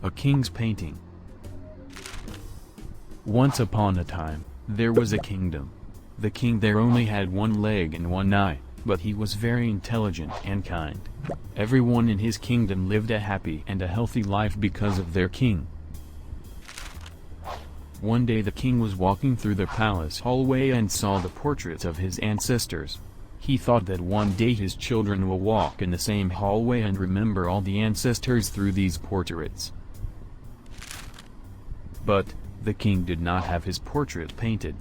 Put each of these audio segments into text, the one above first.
A king's painting. Once upon a time, there was a kingdom. The king there only had one leg and one eye, but he was very intelligent and kind. Everyone in his kingdom lived a happy and a healthy life because of their king. One day the king was walking through the palace hallway and saw the portraits of his ancestors. He thought that one day his children will walk in the same hallway and remember all the ancestors through these portraits. But the king did not have his portrait painted.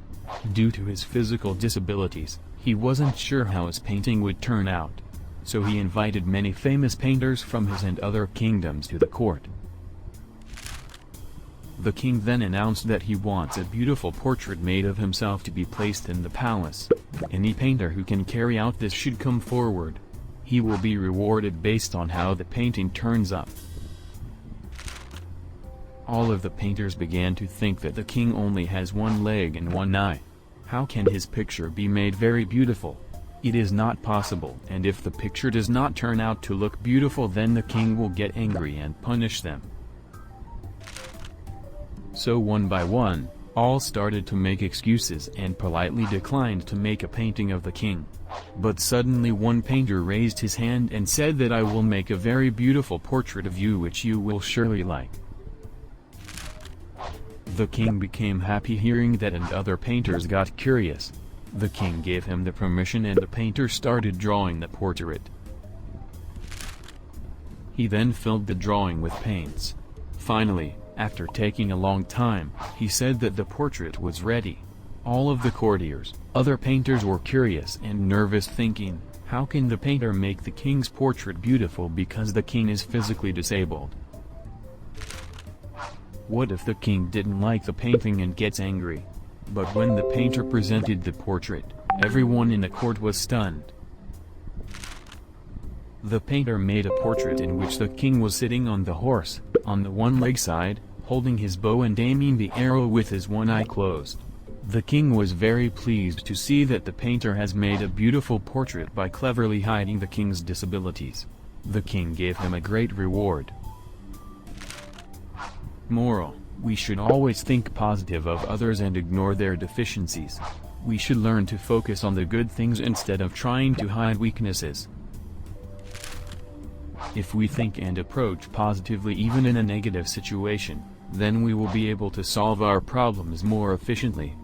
Due to his physical disabilities, he wasn't sure how his painting would turn out. So he invited many famous painters from his and other kingdoms to the court. The king then announced that he wants a beautiful portrait made of himself to be placed in the palace. Any painter who can carry out this should come forward. He will be rewarded based on how the painting turns up. All of the painters began to think that the king only has one leg and one eye. How can his picture be made very beautiful? It is not possible, and if the picture does not turn out to look beautiful, then the king will get angry and punish them. So one by one, all started to make excuses and politely declined to make a painting of the king. But suddenly one painter raised his hand and said that I will make a very beautiful portrait of you which you will surely like. The king became happy hearing that, and other painters got curious. The king gave him the permission and the painter started drawing the portrait. He then filled the drawing with paints. Finally, after taking a long time, he said that the portrait was ready. All of the courtiers, other painters were curious and nervous, thinking, how can the painter make the king's portrait beautiful because the king is physically disabled? What if the king didn't like the painting and gets angry? But when the painter presented the portrait, everyone in the court was stunned. The painter made a portrait in which the king was sitting on the horse, on the one leg side, holding his bow and aiming the arrow with his one eye closed. The king was very pleased to see that the painter has made a beautiful portrait by cleverly hiding the king's disabilities. The king gave him a great reward. Moral: we should always think positive of others and ignore their deficiencies. We should learn to focus on the good things instead of trying to hide weaknesses. If we think and approach positively even in a negative situation, then we will be able to solve our problems more efficiently.